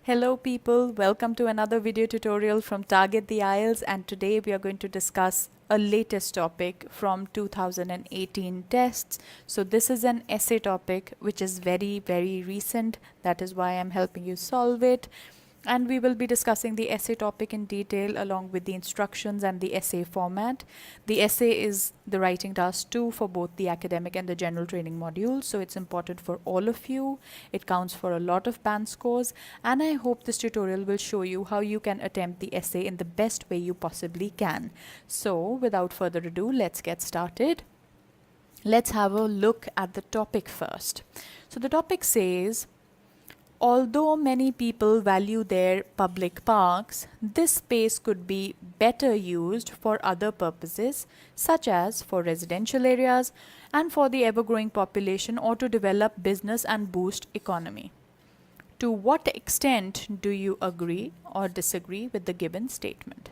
Hello people, welcome to another video tutorial from Target the IELTS, and today we are going to discuss a latest topic from 2018 tests. So this is an essay topic which is very recent. That is why I'm helping you solve it. And we will be discussing the essay topic in detail along with the instructions and the essay format. The essay is the writing task 2 for both the academic and the general training modules, so it's important for all of you. It counts for a lot of band scores, and I hope this tutorial will show you how you can attempt the essay in the best way you possibly can. So without further ado, let's get started. Let's have a look at the topic first. So the topic says, although many people value their public parks, this space could be better used for other purposes, such as for residential areas and for the ever-growing population, or to develop business and boost economy. To what extent do you agree or disagree with the given statement?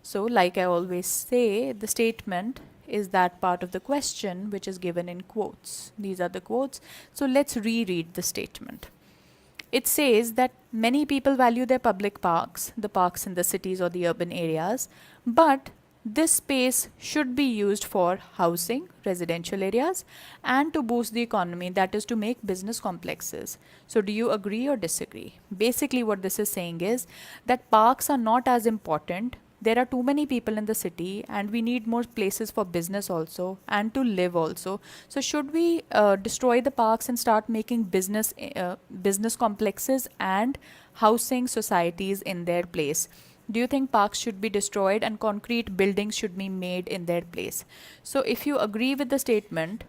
So, like I always say, the statement is that part of the question which is given in quotes. These are the quotes. So let's reread the statement. It says that many people value their public parks, the parks in the cities or the urban areas, but this space should be used for housing, residential areas, and to boost the economy, that is to make business complexes. So do you agree or disagree? Basically what this is saying is that parks are not as important. There are too many people in the city and we need more places for business also and to live also. So should we destroy the parks and start making business complexes and housing societies in their place? Do you think parks should be destroyed and concrete buildings should be made in their place? So if you agree with the statement,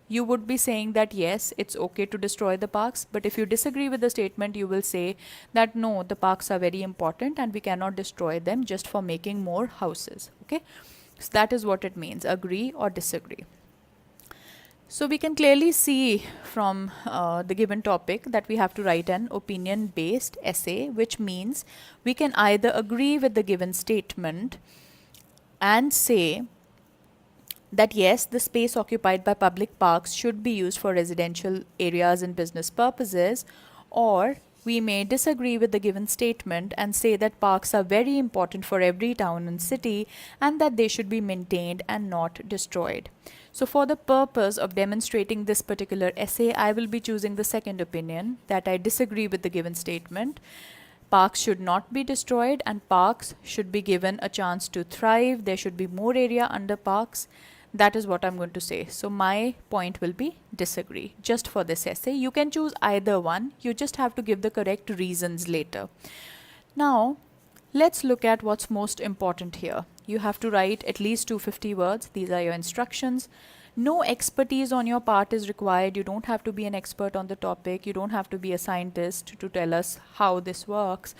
you would be saying that yes, it's okay to destroy the parks. But if you disagree with the statement, you will say that no, the parks are very important and we cannot destroy them just for making more houses. Okay, so that is what it means, agree or disagree. So we can clearly see from the given topic that we have to write an opinion-based essay, which means we can either agree with the given statement and say that yes, the space occupied by public parks should be used for residential areas and business purposes, or we may disagree with the given statement and say that parks are very important for every town and city and that they should be maintained and not destroyed. So for the purpose of demonstrating this particular essay, I will be choosing the second opinion, that I disagree with the given statement. Parks should not be destroyed and parks should be given a chance to thrive. There should be more area under parks. That is what I'm going to say. So my point will be disagree just for this essay. You can choose either one. You just have to give the correct reasons later. Now, let's look at what's most important here. You have to write at least 250 words. These are your instructions. No expertise on your part is required. You don't have to be an expert on the topic. You don't have to be a scientist to tell us how this works.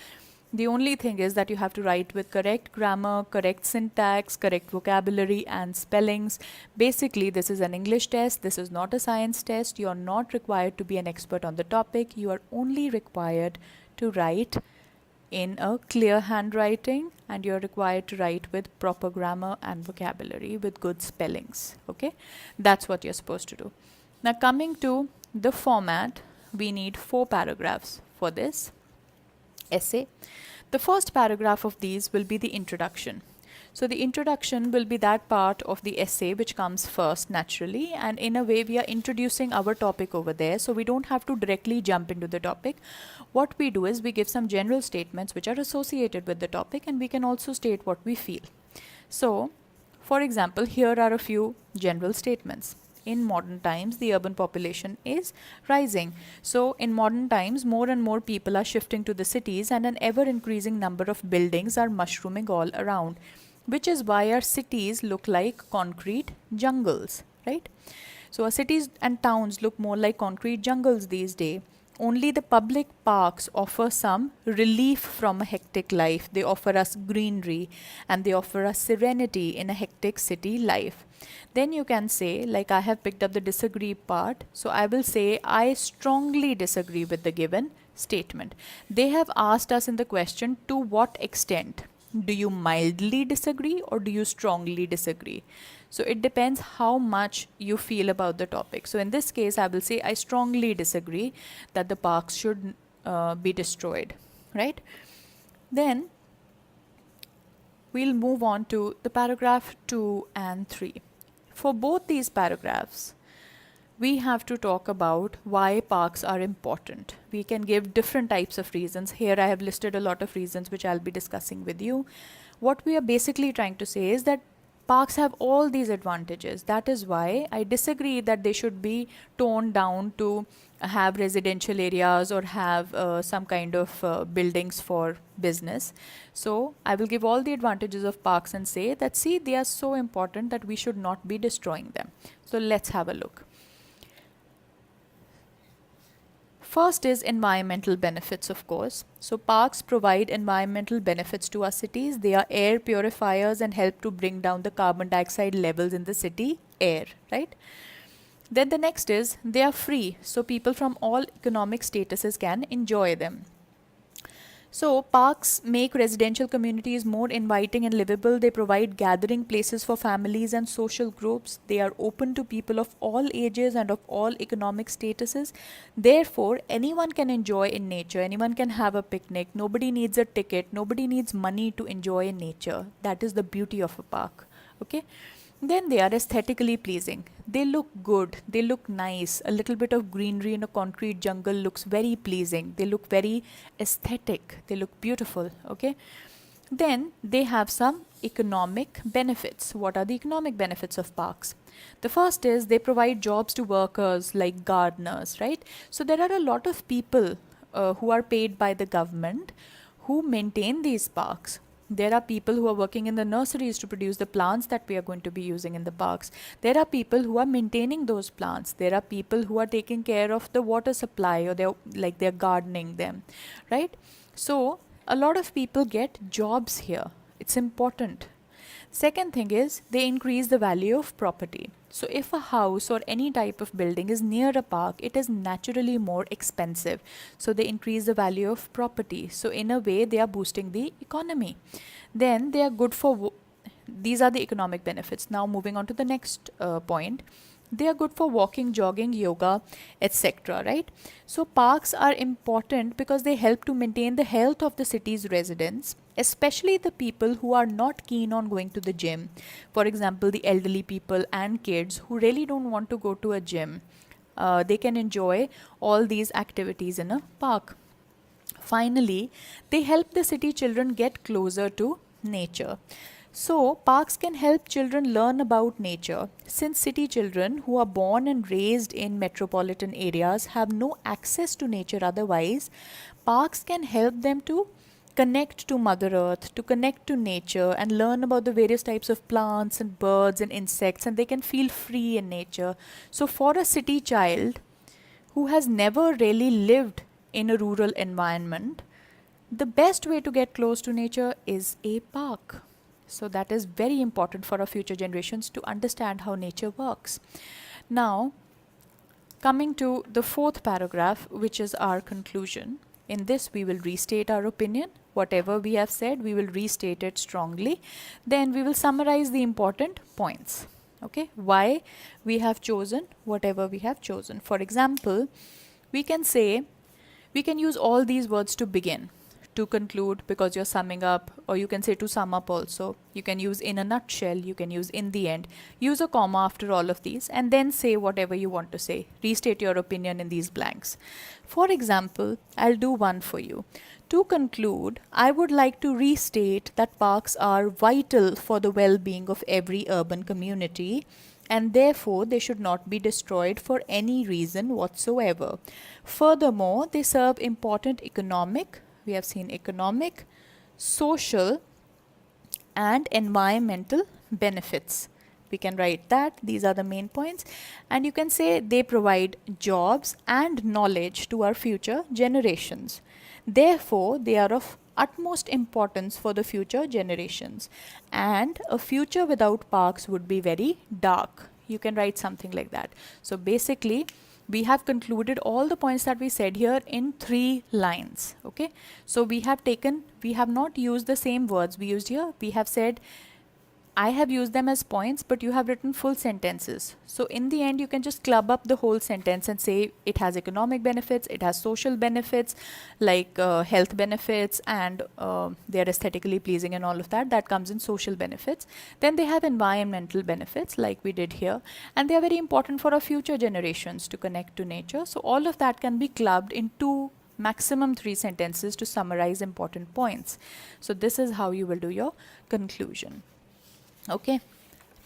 The only thing is that you have to write with correct grammar, correct syntax, correct vocabulary and spellings. Basically, this is an English test. This is not a science test. You are not required to be an expert on the topic. You are only required to write in a clear handwriting, and you're required to write with proper grammar and vocabulary with good spellings. Okay, that's what you're supposed to do. Now coming to the format, we need 4 paragraphs for this essay. The first paragraph of these will be the introduction. So the introduction will be that part of the essay which comes first naturally, and in a way we are introducing our topic over there, so we don't have to directly jump into the topic. What we do is we give some general statements which are associated with the topic, and we can also state what we feel. So for example, here are a few general statements. In modern times, the urban population is rising. So in modern times, more and more people are shifting to the cities and an ever-increasing number of buildings are mushrooming all around, which is why our cities look like concrete jungles, right? So our cities and towns look more like concrete jungles these days. Only the public parks offer some relief from a hectic life. They offer us greenery and they offer us serenity in a hectic city life. Then you can say, like I have picked up the disagree part, so I will say I strongly disagree with the given statement. They have asked us in the question, to what extent? Do you mildly disagree or do you strongly disagree? So it depends how much you feel about the topic. So in this case, I will say I strongly disagree that the parks should be destroyed. right? Then we'll move on to the paragraph 2 and 3. For both these paragraphs, we have to talk about why parks are important. We can give different types of reasons. Here I have listed a lot of reasons which I'll be discussing with you. What we are basically trying to say is that parks have all these advantages. That is why I disagree that they should be toned down to have residential areas or have some kind of buildings for business. So I will give all the advantages of parks and say that, see, they are so important that we should not be destroying them. So let's have a look. First is environmental benefits, of course. So parks provide environmental benefits to our cities. They are air purifiers and help to bring down the carbon dioxide levels in the city air, right? Then the next is they are free, so people from all economic statuses can enjoy them. So parks make residential communities more inviting and livable. They provide gathering places for families and social groups. They are open to people of all ages and of all economic statuses. Therefore, anyone can enjoy in nature. Anyone can have a picnic. Nobody needs a ticket. Nobody needs money to enjoy in nature. That is the beauty of a park. Okay. Then they are aesthetically pleasing. They look good. They look nice. A little bit of greenery in a concrete jungle looks very pleasing. They look very aesthetic. They look beautiful. Okay. Then they have some economic benefits. What are the economic benefits of parks? The first is they provide jobs to workers like gardeners, right? So there are a lot of people who are paid by the government who maintain these parks. There are people who are working in the nurseries to produce the plants that we are going to be using in the parks. There are people who are maintaining those plants. There are people who are taking care of the water supply, or they're gardening them, right? So a lot of people get jobs here. It's important. Second thing is they increase the value of property. So if a house or any type of building is near a park, it is naturally more expensive. So they increase the value of property. So in a way, they are boosting the economy. Then they are good for, these are the economic benefits. Now moving on to the next point. They are good for walking, jogging, yoga, etc. Right? So parks are important because they help to maintain the health of the city's residents, especially the people who are not keen on going to the gym. For example, the elderly people and kids who really don't want to go to a gym. They can enjoy all these activities in a park. Finally, they help the city children get closer to nature. So, parks can help children learn about nature. Since city children who are born and raised in metropolitan areas have no access to nature otherwise, parks can help them to connect to Mother Earth, to connect to nature and learn about the various types of plants and birds and insects, and they can feel free in nature. So, for a city child who has never really lived in a rural environment, the best way to get close to nature is a park. So that is very important for our future generations to understand how nature works. Now, coming to the fourth paragraph, which is our conclusion. In this, we will restate our opinion. Whatever we have said, we will restate it strongly. Then we will summarize the important points. Okay, why we have chosen whatever we have chosen. For example, we can say, we can use all these words to begin, to conclude, because you're summing up, or you can say to sum up also. You can use in a nutshell, you can use in the end. Use a comma after all of these and then say whatever you want to say. Restate your opinion in these blanks. For example, I'll do one for you. To conclude, I would like to restate that parks are vital for the well-being of every urban community, and therefore they should not be destroyed for any reason whatsoever. Furthermore, they serve important economic, we have seen economic, social, and environmental benefits. We can write that. These are the main points. And you can say they provide jobs and knowledge to our future generations. Therefore, they are of utmost importance for the future generations. And a future without parks would be very dark. You can write something like that. So basically, we have concluded all the points that we said here in 3 lines. Okay, so we have not used the same words we used here. We have said I have used them as points, but you have written full sentences. So in the end, you can just club up the whole sentence and say it has economic benefits, it has social benefits like health benefits, and they are aesthetically pleasing and all of that. That comes in social benefits. Then they have environmental benefits like we did here, and they are very important for our future generations to connect to nature. So all of that can be clubbed in 2, maximum 3 sentences to summarize important points. So this is how you will do your conclusion. Okay,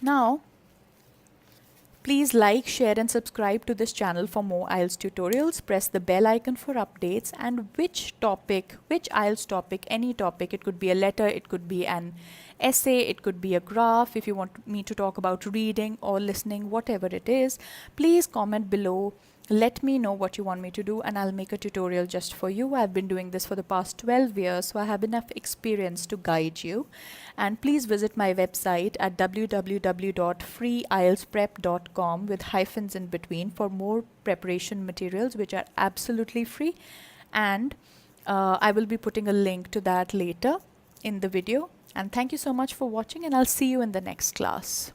now please like, share and subscribe to this channel for more IELTS tutorials. Press the bell icon for updates, and which IELTS topic, any topic, it could be a letter, it could be an essay, it could be a graph, if you want me to talk about reading or listening, whatever it is, please comment below. Let me know what you want me to do and I'll make a tutorial just for you. I've been doing this for the past 12 years, so I have enough experience to guide you. And please visit my website at www.freeieltsprep.com with hyphens in between for more preparation materials which are absolutely free. And I will be putting a link to that later in the video. And thank you so much for watching, and I'll see you in the next class.